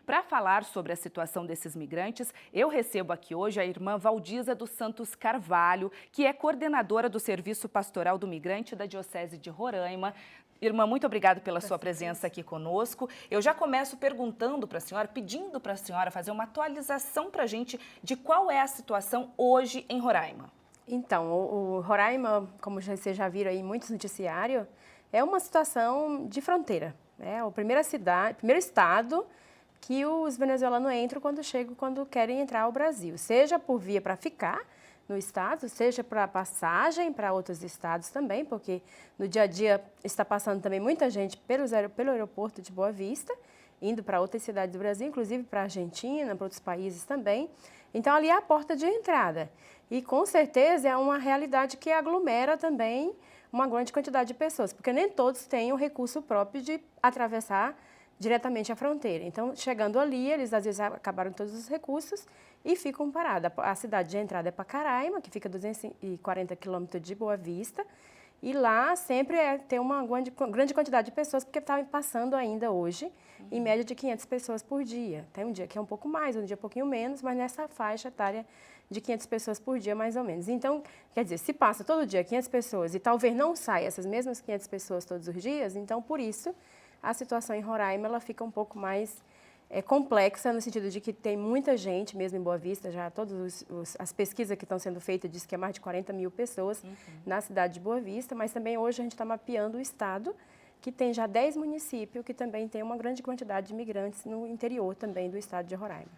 Para falar sobre a situação desses migrantes, eu recebo aqui hoje a irmã Valdiza dos Santos Carvalho, que é coordenadora do Serviço Pastoral do Migrante da Diocese de Roraima. Irmã, muito obrigada pela sua presença aqui conosco. Eu já começo perguntando para a senhora, pedindo para a senhora fazer uma atualização para a gente de qual é a situação hoje em Roraima. Então, o Roraima, como vocês já viram aí em muitos noticiários, é uma situação de fronteira. É o primeiro estado que os venezuelanos entram quando querem entrar ao Brasil. Seja por via para ficar no estado, seja para passagem para outros estados também, porque no dia a dia está passando também muita gente pelo aeroporto de Boa Vista, indo para outras cidades do Brasil, inclusive para a Argentina, para outros países também. Então, ali é a porta de entrada. E, com certeza, é uma realidade que aglomera também uma grande quantidade de pessoas, porque nem todos têm o recurso próprio de atravessar diretamente a fronteira. Então, chegando ali, eles às vezes acabaram todos os recursos e ficam parados. A cidade de entrada é Pacaraima, que fica a 240 quilômetros de Boa Vista, e lá sempre tem uma grande quantidade de pessoas, porque estavam passando ainda hoje, em média de 500 pessoas por dia. Tem um dia que é um pouco mais, um dia um pouquinho menos, mas nessa faixa etária de 500 pessoas por dia, mais ou menos. Então, quer dizer, se passa todo dia 500 pessoas e talvez não saia essas mesmas 500 pessoas todos os dias, então, por isso, a situação em Roraima ela fica um pouco mais complexa, no sentido de que tem muita gente, mesmo em Boa Vista, já todas as pesquisas que estão sendo feitas dizem que é mais de 40 mil pessoas na cidade de Boa Vista, mas também hoje a gente está mapeando o estado, que tem já 10 municípios, que também tem uma grande quantidade de imigrantes no interior também do estado de Roraima.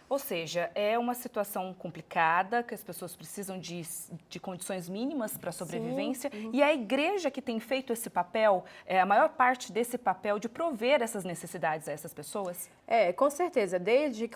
Ou seja, é uma situação complicada, que as pessoas precisam de condições mínimas para a sobrevivência. Sim. E a igreja que tem feito esse papel, a maior parte desse papel de prover essas necessidades a essas pessoas? Com certeza. Desde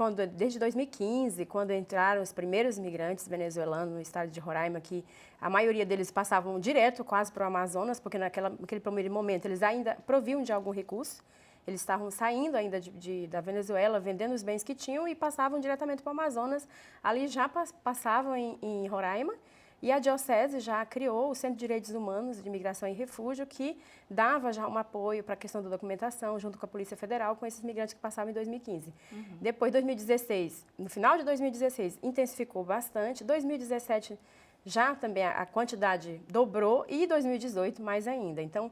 2015, quando entraram os primeiros imigrantes venezuelanos no estado de Roraima, que a maioria deles passavam direto quase para o Amazonas, porque naquele primeiro momento eles ainda proviam de algum recurso. Eles estavam saindo ainda da Venezuela, vendendo os bens que tinham e passavam diretamente para o Amazonas. Ali já passavam em Roraima e a Diocese já criou o Centro de Direitos Humanos de Imigração e Refúgio, que dava já um apoio para a questão da documentação, junto com a Polícia Federal, com esses migrantes que passavam em 2015. Depois, 2016, no final de 2016, intensificou bastante. 2017 já também a quantidade dobrou e 2018 mais ainda. Então,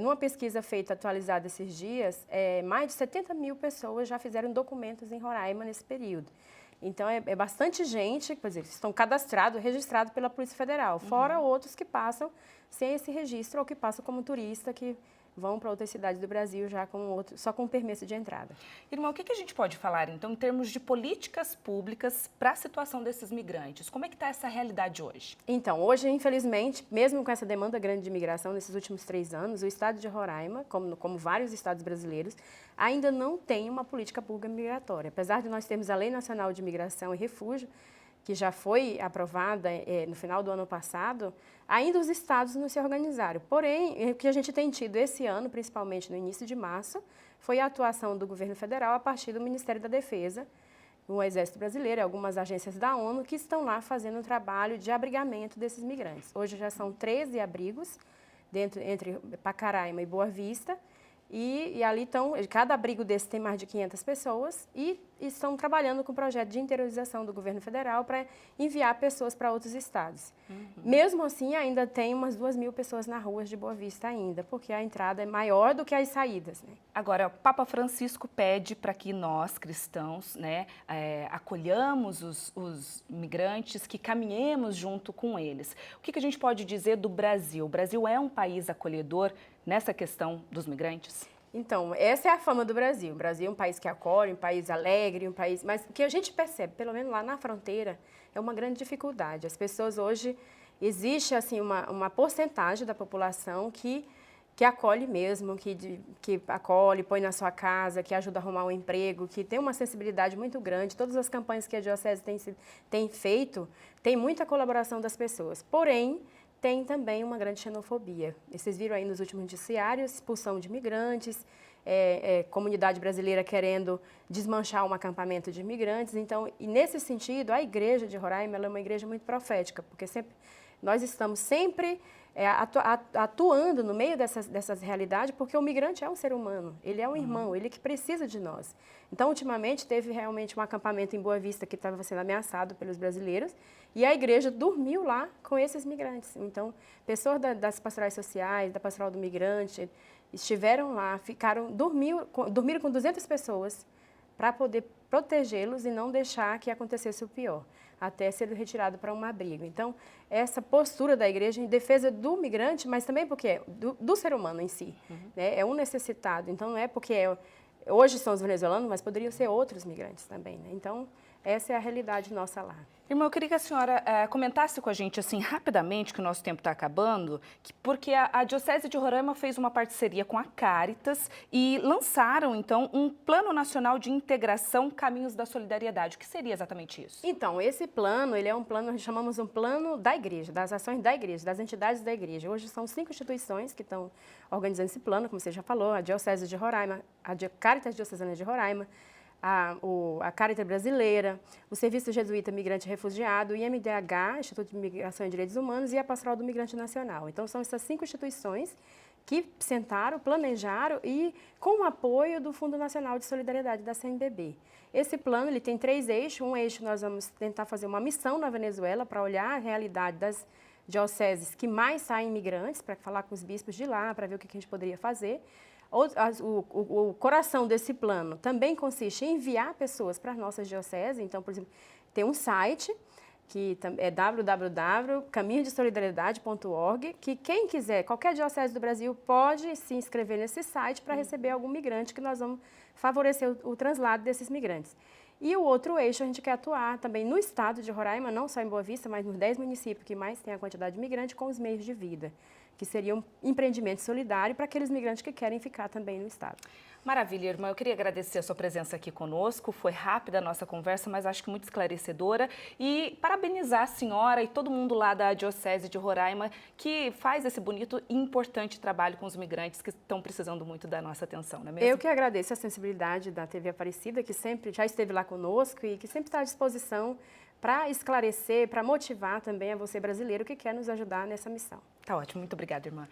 numa pesquisa feita, atualizada esses dias, mais de 70 mil pessoas já fizeram documentos em Roraima nesse período. Então, é bastante gente, por exemplo, estão cadastrados, registrados pela Polícia Federal, fora outros que passam sem esse registro ou que passam como turista, que vão para outras cidades do Brasil já só com permesso de entrada. Irmã, o que a gente pode falar, então, em termos de políticas públicas para a situação desses migrantes? Como é que está essa realidade hoje? Então, hoje, infelizmente, mesmo com essa demanda grande de imigração nesses últimos 3 anos, o estado de Roraima, como vários estados brasileiros, ainda não tem uma política pública migratória. Apesar de nós termos a Lei Nacional de Imigração e Refúgio, que já foi aprovada no final do ano passado, ainda os estados não se organizaram. Porém, o que a gente tem tido esse ano, principalmente no início de março, foi a atuação do governo federal a partir do Ministério da Defesa, o Exército Brasileiro e algumas agências da ONU que estão lá fazendo um trabalho de abrigamento desses migrantes. Hoje já são 13 abrigos entre Pacaraima e Boa Vista, e ali cada abrigo desse tem mais de 500 pessoas e estão trabalhando com o projeto de interiorização do governo federal para enviar pessoas para outros estados. Mesmo assim, ainda tem umas 2.000 pessoas nas ruas de Boa Vista ainda, porque a entrada é maior do que as saídas, né? Agora, o Papa Francisco pede para que nós, cristãos, acolhamos os migrantes, que caminhemos junto com eles. O que a gente pode dizer do Brasil? O Brasil é um país acolhedor nessa questão dos migrantes? Então, essa é a fama do Brasil. O Brasil é um país que acolhe, um país alegre, mas o que a gente percebe, pelo menos lá na fronteira, é uma grande dificuldade. As pessoas hoje, existe assim uma porcentagem da população que acolhe mesmo, que acolhe, põe na sua casa, que ajuda a arrumar um emprego, que tem uma sensibilidade muito grande. Todas as campanhas que a Diocese tem feito, tem muita colaboração das pessoas. Porém, tem também uma grande xenofobia. Vocês viram aí nos últimos noticiários, expulsão de imigrantes, comunidade brasileira querendo desmanchar um acampamento de imigrantes. Então, e nesse sentido, a igreja de Roraima ela é uma igreja muito profética, porque sempre Nós estamos sempre atuando no meio dessas realidades, porque o migrante é um ser humano, ele é um irmão, ele que precisa de nós. Então, ultimamente, teve realmente um acampamento em Boa Vista que estava sendo ameaçado pelos brasileiros, e a igreja dormiu lá com esses migrantes. Então, pessoas das pastorais sociais, da pastoral do migrante, estiveram lá, dormiram com 200 pessoas para poder protegê-los e não deixar que acontecesse o pior, até ser retirado para um abrigo. Então, essa postura da igreja em defesa do migrante, mas também porque é do ser humano em si, né? É um necessitado. Então, não é porque hoje são os venezuelanos, mas poderiam ser outros migrantes também, né? Então, essa é a realidade nossa lá. Irmã, eu queria que a senhora comentasse com a gente, assim, rapidamente, que o nosso tempo está acabando, porque a Diocese de Roraima fez uma parceria com a Cáritas e lançaram, então, um Plano Nacional de Integração Caminhos da Solidariedade. O que seria exatamente isso? Então, esse plano, ele é um plano, nós chamamos um plano da igreja, das ações da igreja, das entidades da igreja. Hoje são 5 instituições que estão organizando esse plano, como você já falou, a Diocese de Roraima, a Cáritas Diocesana de Roraima, a Cáritas Brasileira, o Serviço Jesuíta Migrante e Refugiado, o IMDH, Instituto de Migração e Direitos Humanos, e a Pastoral do Migrante Nacional. Então, são essas 5 instituições que sentaram, planejaram e com o apoio do Fundo Nacional de Solidariedade da CNBB. Esse plano ele tem 3 eixos. Um eixo nós vamos tentar fazer uma missão na Venezuela para olhar a realidade das dioceses que mais saem imigrantes, para falar com os bispos de lá, para ver o que a gente poderia fazer. O coração desse plano também consiste em enviar pessoas para as nossas dioceses. Então, por exemplo, tem um site que é www.caminhodesolidariedade.org, que quem quiser, qualquer diocese do Brasil, pode se inscrever nesse site para receber algum migrante, que nós vamos favorecer o translado desses migrantes. E o outro eixo, a gente quer atuar também no estado de Roraima, não só em Boa Vista, mas nos 10 municípios que mais tem a quantidade de migrantes, com os meios de vida, que seria um empreendimento solidário para aqueles migrantes que querem ficar também no estado. Maravilha, irmã. Eu queria agradecer a sua presença aqui conosco. Foi rápida a nossa conversa, mas acho que muito esclarecedora. E parabenizar a senhora e todo mundo lá da Diocese de Roraima que faz esse bonito e importante trabalho com os migrantes que estão precisando muito da nossa atenção, não é mesmo? Eu que agradeço a sensibilidade da TV Aparecida, que sempre já esteve lá conosco e que sempre está à disposição para esclarecer, para motivar também a você brasileiro que quer nos ajudar nessa missão. Tá ótimo. Muito obrigada, irmã.